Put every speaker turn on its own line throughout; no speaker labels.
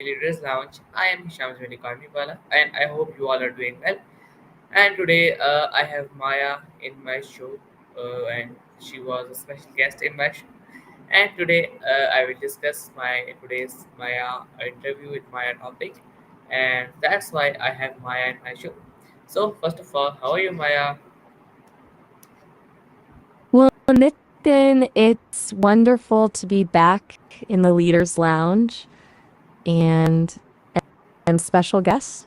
Leaders Lounge. I am Hisham Karnipala and I hope you all are doing well. And today I have Maya in my show and she was a special guest in my show. And today I will discuss my today's Maya interview with Maya topic, and that's why I have Maya in my show. So first of all, how are you, Maya?
Well, Nitin, it's wonderful to be back in the Leaders Lounge and and special guests.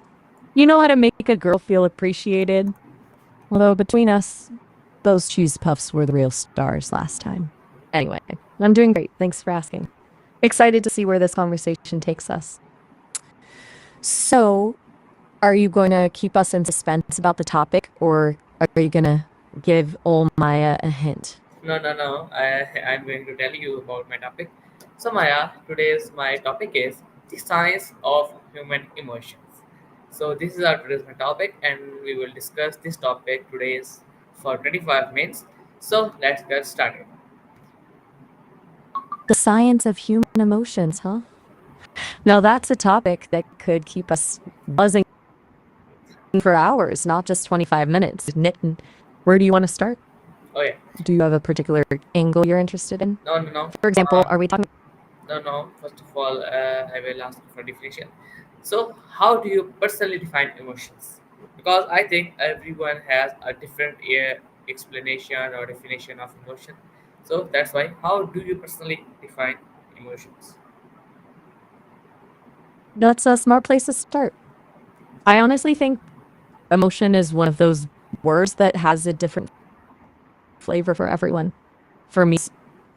You know how to make a girl feel appreciated. Although between us, those cheese puffs were the real stars last time. Anyway, I'm doing great. Thanks for asking. Excited to see where this conversation takes us. So, are you going to keep us in suspense about the topic, or are you going to give old Maya a hint?
No. I'm going to tell you about my topic. So, Maya, today's my topic is the science of human emotions. So, this is our today's my topic, and we will discuss this topic today's for 25 minutes. So, let's get started.
The science of human emotions, huh? Now, that's a topic that could keep us buzzing for hours, not just 25 minutes. Nitin, where do you want to start?
Oh yeah,
Do you have a particular angle you're interested in?
no.
For example, are we talking?
No. First of all, I will ask for definition. So, how do you personally define emotions? Because I think everyone has a different explanation or definition of emotion. So that's why. How do you personally define emotions?
That's a smart place to start. I honestly think emotion is one of those words that has a different flavor for everyone. For me,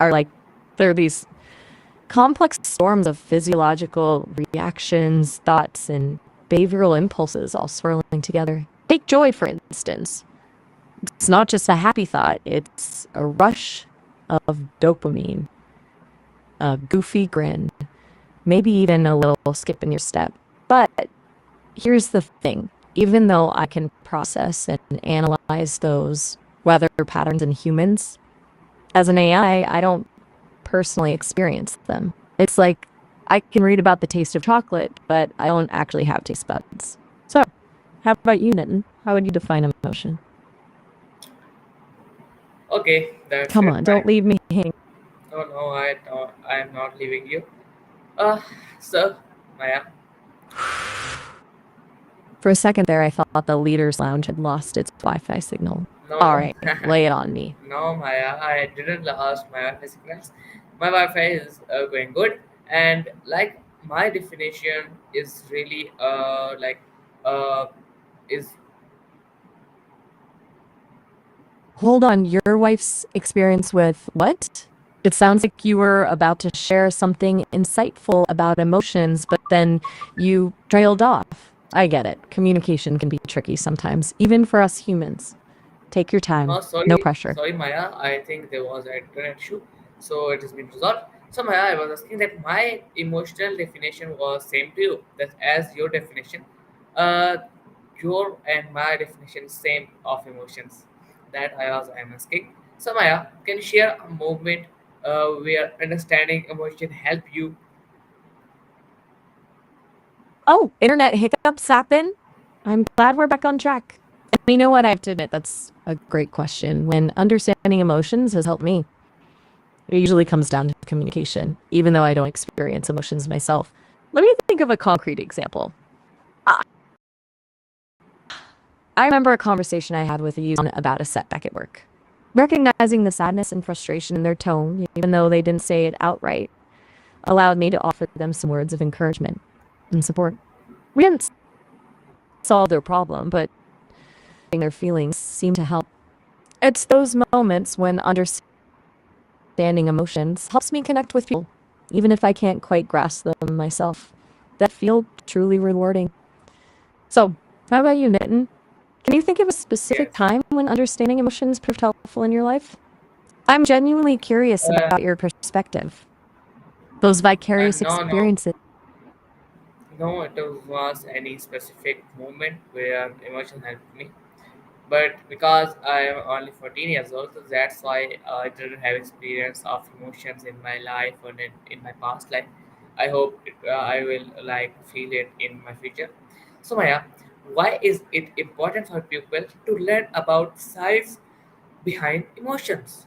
are like, there are these complex storms of physiological reactions, thoughts, and behavioral impulses all swirling together. Take joy, for instance. It's not just a happy thought, it's a rush of dopamine, a goofy grin, maybe even a little skip in your step. But here's the thing, even though I can process and analyze those weather patterns in humans, as an AI, I don't personally experience them. It's like I can read about the taste of chocolate, but I don't actually have taste buds. So, how about you, Nitin? How would you define emotion?
Okay, that's
Come
it.
on,
Fine.
don't leave me hanging.
No. I am not leaving you. Uh, so Maya.
For a second there, I thought the leaders' lounge had lost its Wi Fi signal.
No,
All
no.
right, lay it on me.
No, Maya, I didn't last my Wi-Fi signals. My Wi-Fi is going good, and like my definition is really uh is
Hold on, your wife's experience with what? It sounds like you were about to share something insightful about emotions, but then you trailed off. I get it. Communication can be tricky sometimes, even for us humans. Take your time.
no,
No pressure.
sorry, Maya. I think there was an internet issue, so it has been resolved. So Maya, I was asking that my emotional definition was same to you. That as your definition, uh, your and my definition is same of emotions. That I am asking. So Maya, can you share a moment where understanding emotion help you?
Oh, internet hiccups happen? I'm glad we're back on track. And you know what? I have to admit, that's a great question. When understanding emotions has helped me, it usually comes down to communication, even though I don't experience emotions myself. Let me think of a concrete example. Ah, I remember a conversation I had with a user about a setback at work. Recognizing the sadness and frustration in their tone, even though they didn't say it outright, allowed me to offer them some words of encouragement and support. We didn't solve their problem, but their feelings seemed to help. It's those moments when understanding emotions helps me connect with people, even if I can't quite grasp them myself, that feel truly rewarding. So, how about you, Nitin? Can you think of a specific
Yes.
time when understanding emotions proved helpful in your life? I'm genuinely curious
Uh,
about your perspective, those vicarious
no.
experiences.
No, it was any specific moment where emotion helped me. But because I am only 14 years old, so that's why I didn't have experience of emotions in my life or in my past life. I hope I will feel it in my future. So Maya, why is it important for people to learn about science behind emotions?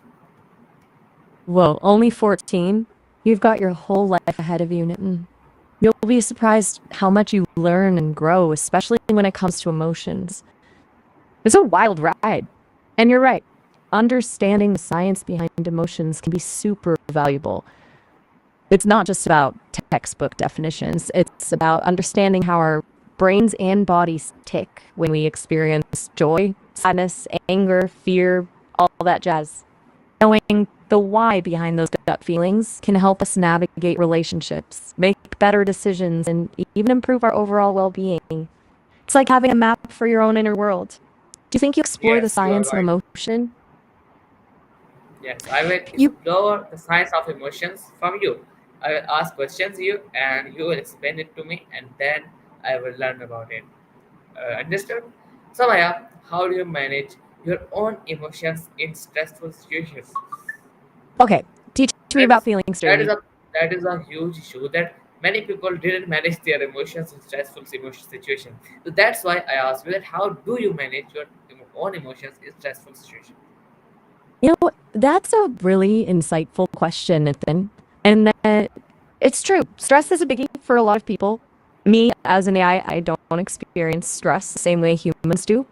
Whoa, only 14? You've got your whole life ahead of you, Nitin. You'll be surprised how much you learn and grow, especially when it comes to emotions. It's a wild ride. And you're right. Understanding the science behind emotions can be super valuable. It's not just about textbook definitions, it's about understanding how our brains and bodies tick when we experience joy, sadness, anger, fear, all that jazz. Knowing the why behind those gut feelings can help us navigate relationships, make better decisions, and even improve our overall well being. It's like having a map for your own inner world. Do you think you explore the
Yes, you are
science of
right.
emotion?
Yes, I will
You
explore the science of emotions from you. I will ask questions to you and you will explain it to me and then I will learn about it. Understood? So Maya, how do you manage your own emotions in stressful situations?
okay? Teach me
That
about
is
feeling
that is
sturdy.
a that is a huge issue that many people didn't manage their emotions in stressful emotion situation. So that's why I asked you that how do you manage your own emotions in stressful situation?
You know, that's a really insightful question, Nathan. And it's true. Stress is a biggie for a lot of people. Me, as an AI, I don't experience stress the same way humans do.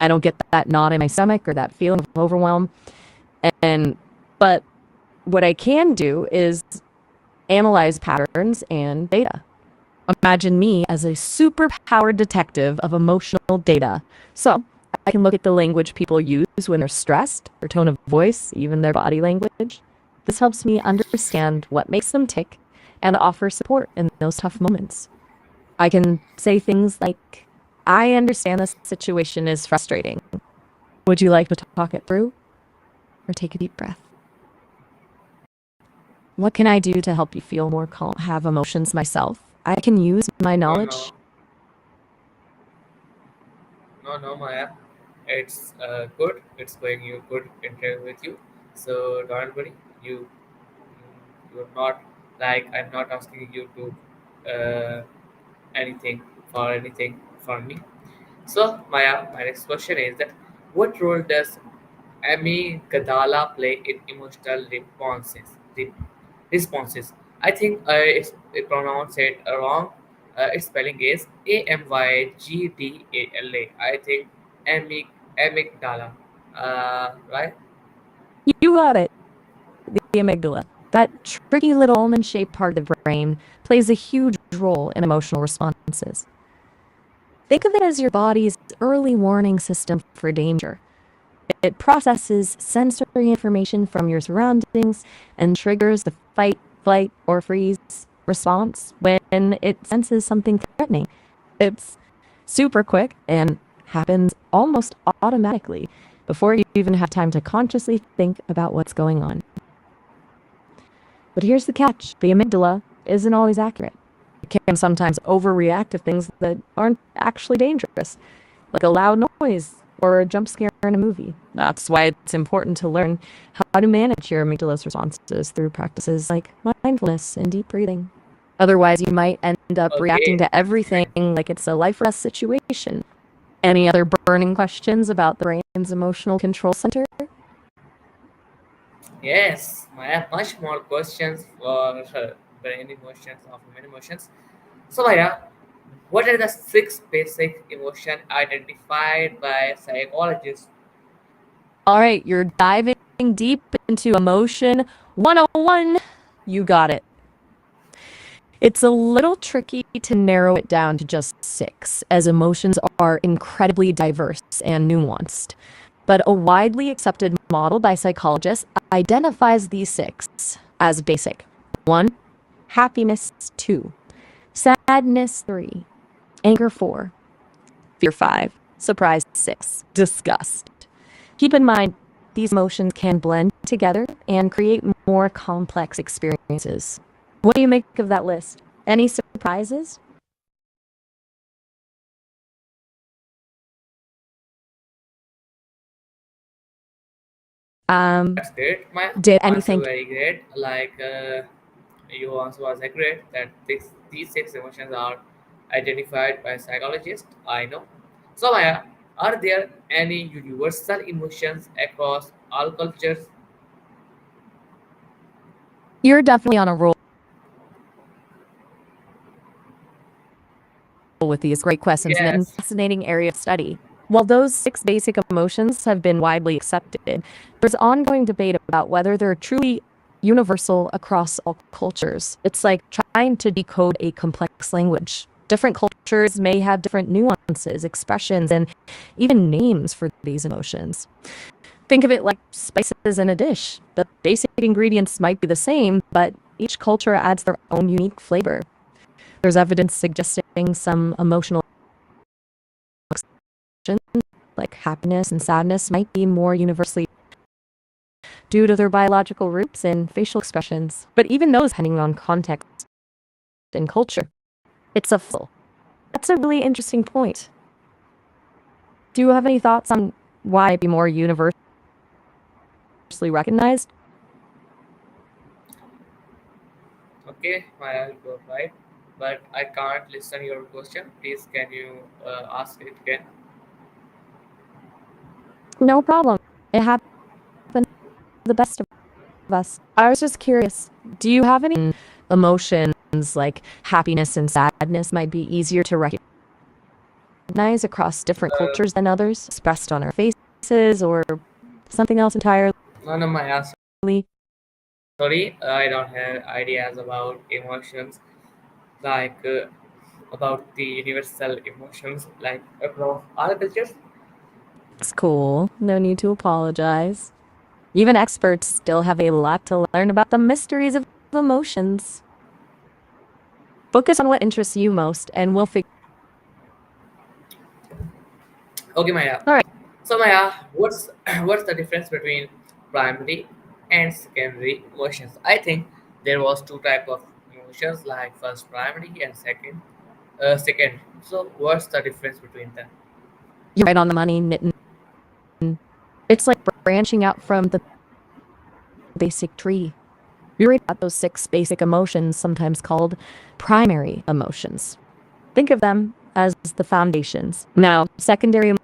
I don't get that knot in my stomach or that feeling of overwhelm. And but what I can do is analyze patterns and data. Imagine me as a super powered detective of emotional data. So I can look at the language people use when they're stressed, their tone of voice, even their body language. This helps me understand what makes them tick and offer support in those tough moments. I can say things like, I understand this situation is frustrating. Would you like to talk it through? Or take a deep breath. What can I do to help you feel more calm, have emotions myself? I can use my
No,
knowledge.
no, no, Maya. It's good. It's going you good interview with you. So don't worry. You're not I'm not asking you to anything anything from me. So my next question is that what role does amygdala play in emotional responses. I think it pronounced it wrong. Its spelling is Amygdala. I think amygdala. Right?
You got it. The amygdala. That tricky little almond shaped part of the brain plays a huge role in emotional responses. Think of it as your body's early warning system for danger. It processes sensory information from your surroundings and triggers the fight, flight, or freeze response when it senses something threatening. It's super quick and happens almost automatically before you even have time to consciously think about what's going on. But here's the catch: the amygdala isn't always accurate. It can sometimes overreact to things that aren't actually dangerous, like a loud noise or a jump scare in a movie. That's why it's important to learn how to manage your amygdala's responses through practices like mindfulness and deep breathing. Otherwise, you might end up reacting
Okay.
to everything like it's a life or death situation. Any other burning questions about the brain's emotional control center?
Yes, I have much more questions for brain emotions of human emotions. So Maya, what are the six basic emotion identified by psychologists?
All right, you're diving deep into emotion 101. You got it. It's a little tricky to narrow it down to just six, as emotions are incredibly diverse and nuanced. But a widely accepted model by psychologists identifies these six as basic. One, happiness, two, sadness, three, anger, four, fear, five, surprise, six, disgust. Keep in mind, these emotions can blend together and create more complex experiences. What do you make of that list? Any surprises? Um,
That's great. My
did
answer
anything?
very great. your answer was accurate that these six emotions are identified by psychologists. I know. So, Maya, are there any universal emotions across all cultures?
You're definitely on a roll with these great questions and a
Yes.
fascinating area of study. While those six basic emotions have been widely accepted, there's ongoing debate about whether they're truly universal across all cultures. It's like trying to decode a complex language. Different cultures may have different nuances, expressions, and even names for these emotions. Think of it like spices in a dish. The basic ingredients might be the same, but each culture adds their own unique flavor. There's evidence suggesting some emotional expressions, like happiness and sadness, might be more universally due to their biological roots and facial expressions. But even those, depending on context and culture, it's a full. That's a really interesting point. Do you have any thoughts on why it be more universally recognized?
Okay, Maya, you are right. But I can't listen your question. Please, can you ask it again?
No problem. It happens to the best of us. I was just curious. Do you have any emotions like happiness and sadness might be easier to recognize across different
Uh,
cultures than others, expressed on our faces or something else entirely?
no, no, Maya. Sorry, I don't have ideas about emotions like about the universal emotions like across all cultures.
It's cool. No need to apologize. Even experts still have a lot to learn about the mysteries of emotions. Focus on what interests you most, and we'll figure.
Okay, Maya.
All right.
So, Maya, what's what's the difference between primary and secondary emotions? I think there was two type of emotions, like first primary and second. So, what's the difference between them?
You're right on the money, Nitin. It's like branching out from the basic tree. We read about those six basic emotions, sometimes called primary emotions. Think of them as the foundations. Now, secondary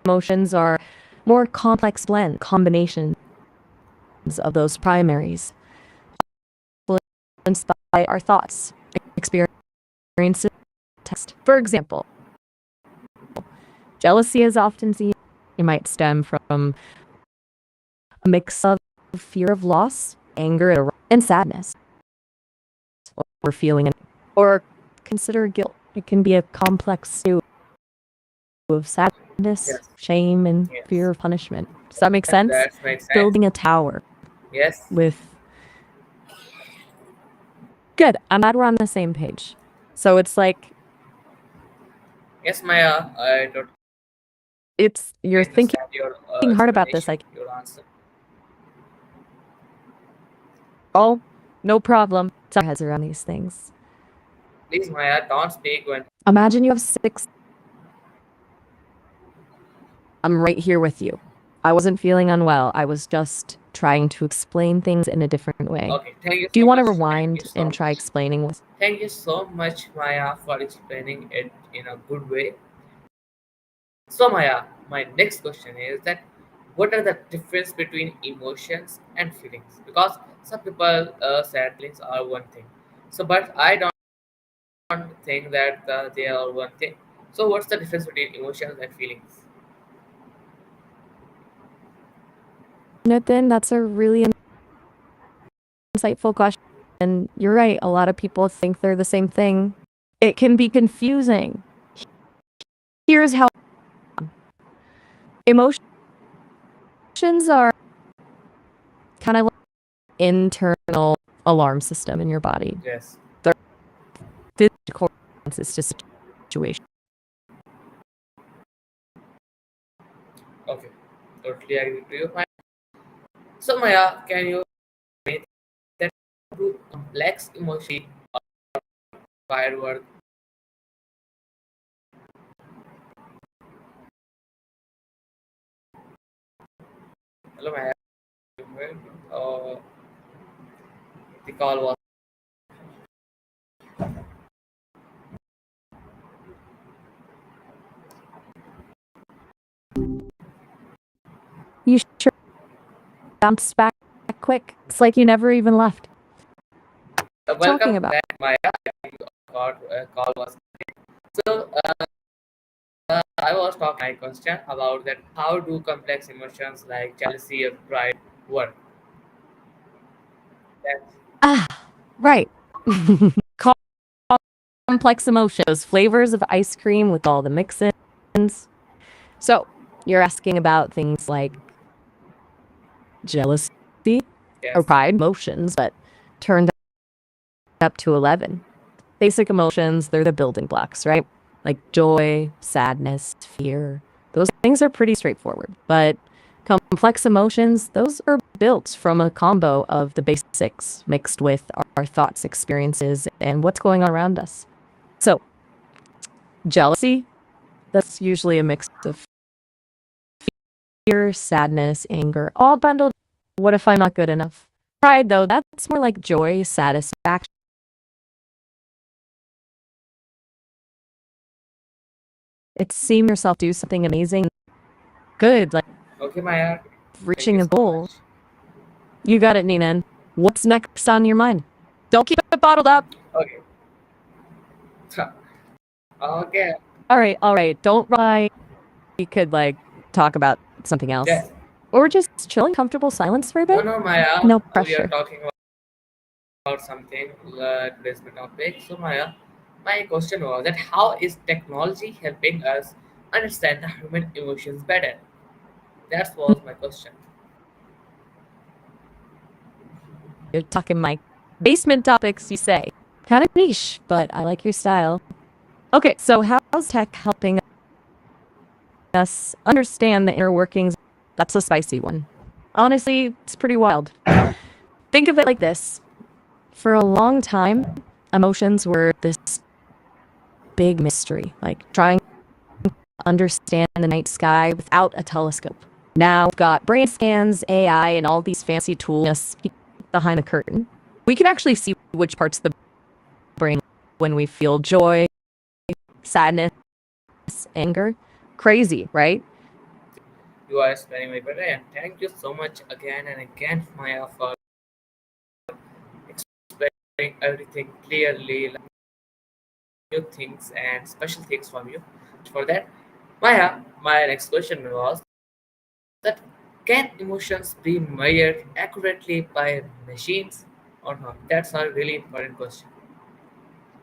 emotions are more complex blend combinations of those primaries, influenced by our thoughts, experiences, text. For example, jealousy is often seen. It might stem from a mix of fear of loss, anger, and sadness, or feeling, or consider guilt. It can be a complex stew of sadness,
Yes,
shame, and
yes,
fear of punishment. Does that make sense?
that makes sense.
Building a tower
Yes,
with good. I'm glad we're on the same page. So it's like
yes, Maya. I totally
you're thinking
understand your
hard about this.
explanation,
Like,
your answer.
oh, no problem. It's our heads around these things.
Please, Maya, don't speak when.
Imagine you have six. I'm right here with you. I wasn't feeling unwell. I was just trying to explain things in a different way.
Okay, thank you
Do
so
you want to
much. Thank you
rewind
so
and try
much.
explaining with?
Thank you so much, Maya, for explaining it in a good way. So, Maya, my next question is that what are the difference between emotions and feelings? Because some people sad feelings are one thing. So, but I don't think that they are one thing. So, what's the difference between emotions and feelings?
Nathan, that's a really insightful question. And you're right. A lot of people think they're the same thing. It can be confusing. Here's how emotions are kind of like internal alarm system in your body.
Yes.
They're physical responses to situation.
Okay. Totally agree to you. Maya. So, Maya, can you make that do complex emotion firework? Hello, Maya. Uh, The call was
You sure bounced back quick. It's like you never even left. Talking
welcome
about.
back, Maya. I think call was so. I was talking my question about that. How do complex emotions like jealousy or pride work? That's
Ah, right. Com- Complex emotions, flavors of ice cream with all the mix-ins. So, you're asking about things like jealousy or
yes.
pride emotions, but turned up to 11. Basic emotions, they're the building blocks, right? Like joy, sadness, fear. Those things are pretty straightforward. But complex emotions, those are built from a combo of the basics mixed with our thoughts, experiences, and what's going on around us. So, jealousy, that's usually a mix of fear, sadness, anger, all bundled. What if I'm not good enough? Pride, though, that's more like joy, satisfaction. It's seeing yourself do something amazing, good, like
Okay, Maya. Thank you
reaching a
so
goal.
much.
You got it, Nina. What's next on your mind? Don't keep it bottled up.
Okay. Okay.
All right. Don't rely. We could like talk about something else.
Yes.
Or just chilling, comfortable silence for a
No,
bit.
no, Maya.
No
We are
pressure.
talking about something. Today's my topic. So, Maya, my question was that how is technology helping us understand the human emotions better? That was my question.
You're talking my basement topics, you say. Kind of niche, but I like your style. Okay, so how's tech helping us understand the inner workings? That's a spicy one. Honestly, it's pretty wild. Think of it like this. For a long time, emotions were this big mystery, like trying to understand the night sky without a telescope. Now we've got brain scans, AI, and all these fancy tools behind the curtain. We can actually see which parts of the brain when we feel joy, sadness, anger. Crazy, right?
You are explaining my better, and thank you so much again and again, Maya, for explaining everything clearly, like new things and special things from you. For that, Maya, my next question was that can emotions be measured accurately by machines or not? That's a really important question.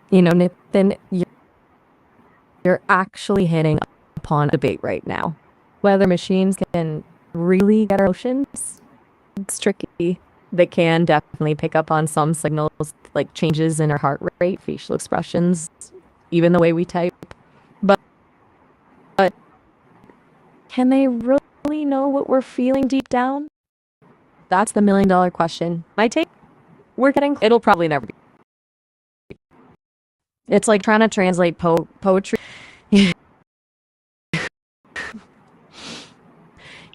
You know, Nathan, you're actually hitting upon a debate right now. Whether machines can really get our emotions, it's tricky. They can definitely pick up on some signals like changes in our heart rate, facial expressions, even the way we type. But, but can they really know what we're feeling deep down? That's the $1 million question. My take, we're getting, it'll probably never be. It's like trying to translate poetry.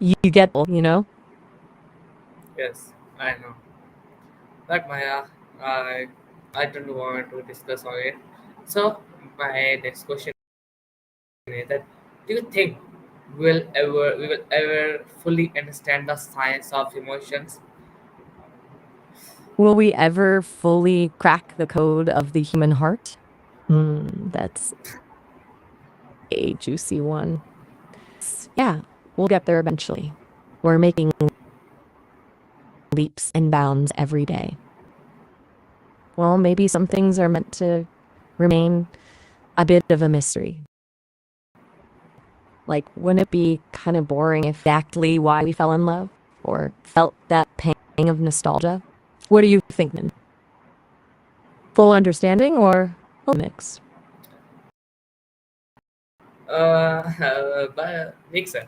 You get, you know?
Yes, I know. But Maya, I I don't want to discuss on it. So my next question is that do you think we will ever fully understand the science of emotions?
Will we ever fully crack the code of the human heart? That's a juicy one. Yeah, we'll get there eventually. We're making leaps and bounds every day. Well, maybe some things are meant to remain a bit of a mystery. Like, wouldn't it be kind of boring if exactly why we fell in love or felt that pang of nostalgia? What do you think, Min? Full understanding or a mix?
But Nixon,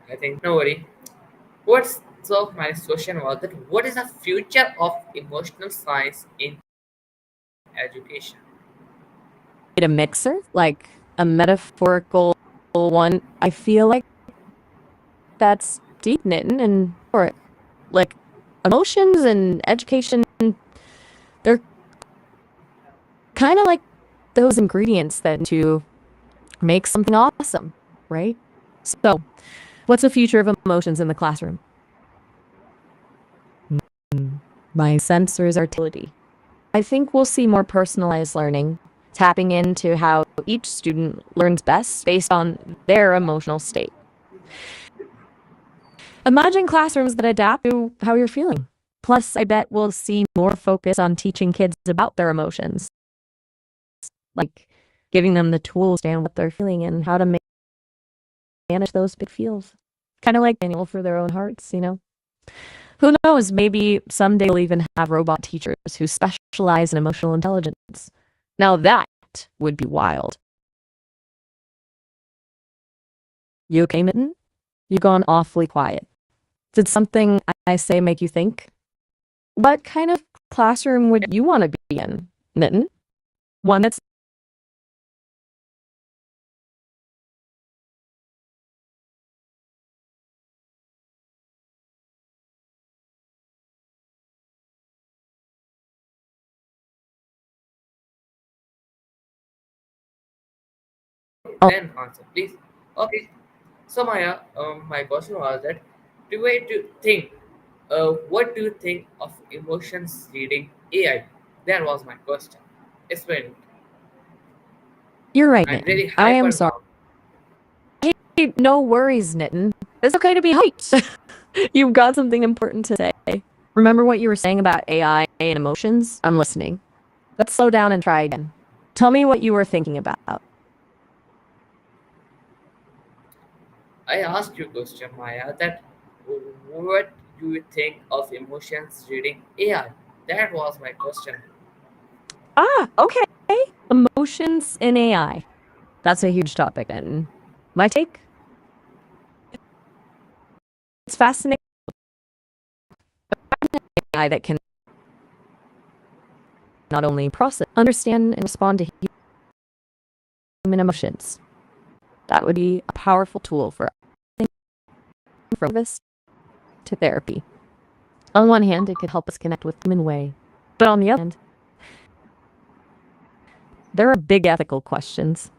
I think no worry. What's so my next question was that what is the future of emotional science in education?
A mixer, like a metaphorical one. I feel like that's deep knitting and or like emotions and education kind of like those ingredients that to make something awesome, right? So, what's the future of emotions in the classroom? My sensors are utility. I think we'll see more personalized learning, tapping into how each student learns best based on their emotional state. Imagine classrooms that adapt to how you're feeling. Plus, I bet we'll see more focus on teaching kids about their emotions, like giving them the tools to understand what they're feeling and how to manage those big feels. Kind of like manual for their own hearts, you know? Who knows, maybe someday we'll even have robot teachers who specialize in emotional intelligence. Now that would be wild. You okay, Mitten? You've gone awfully quiet. Did something I say make you think? What kind of classroom would you want to be in, Mitten? One that's
Then answer, please. Okay. So Maya, my question was that what do you think of emotions reading AI? That was my question. Explain it.
you're right,
I'm
Mitten.
really
I am
hyper
sorry.
now.
Hey, no worries, Mitten. It's okay to be hyped. You've got something important to say. Remember what you were saying about AI and emotions? I'm listening. Let's slow down and try again. Tell me what you were thinking about.
I asked you a question, Maya, that what do you think of emotions reading AI? That was my question.
Ah, okay. Emotions in AI. That's a huge topic, and my take? It's fascinating AI that can not only process, understand, and respond to human emotions. That would be a powerful tool for from service to therapy. On one hand, it could help us connect with human way, but on the other hand, there are big ethical questions.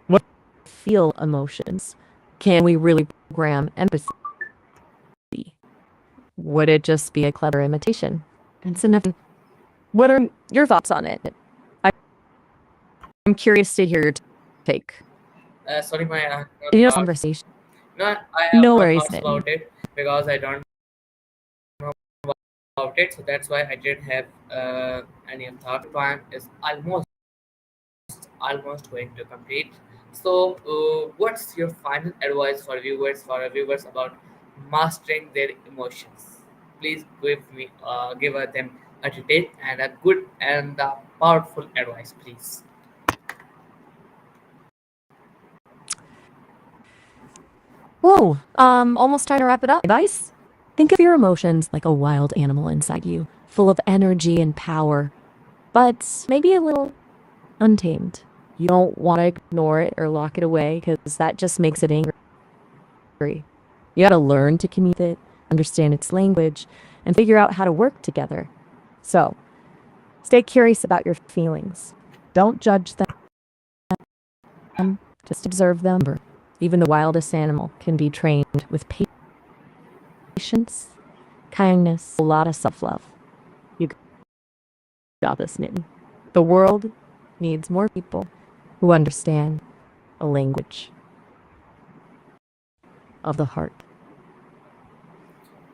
What feel emotions? Can we really program empathy? Would it just be a clever imitation? And so, what are your thoughts on it? I'm curious to hear your take.
Sorry, Maya, I have no
In your
thoughts.
conversation,
No, I have
no
no
worries,
thoughts
Nitin.
about it because I don't know about it. So that's why I didn't have any thought. Time is almost going to complete. So, what's your final advice for our viewers about mastering their emotions? Please give them a detailed and a good and a powerful advice, please.
Whoa, almost time to wrap it up. Advice? Think of your emotions like a wild animal inside you, full of energy and power, but maybe a little untamed. You don't want to ignore it or lock it away because that just makes it angry. You gotta learn to communicate it, understand its language, and figure out how to work together. So, stay curious about your feelings. Don't judge them, just observe them. Even the wildest animal can be trained with patience, kindness, a lot of self love. You got this, Nitin. The world needs more people who understand a language of the heart.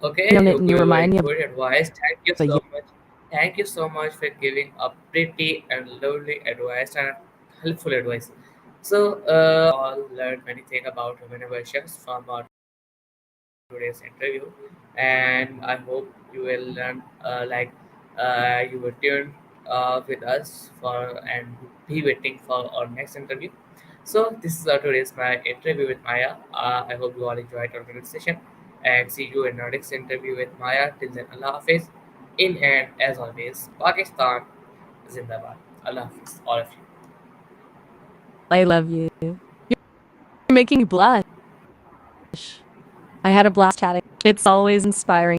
You know,
Okay, you
Nitin, you
give a
remind
very
me of
good advice. Thank you
a
so much. Thank you so much for giving a pretty and lovely advice and helpful advice. So, all learned many things about human emotions from our today's interview, and I hope you will learn you will tune with us for and be waiting for our next interview. So this is today's my interview with Maya. I hope you all enjoyed our conversation and see you in our next interview with Maya. Till then, Allah Hafiz. In and as always, Pakistan Zindabad. Allah Hafiz, all of you.
I love you. You're making me blush. I had a blast chatting. It's always inspiring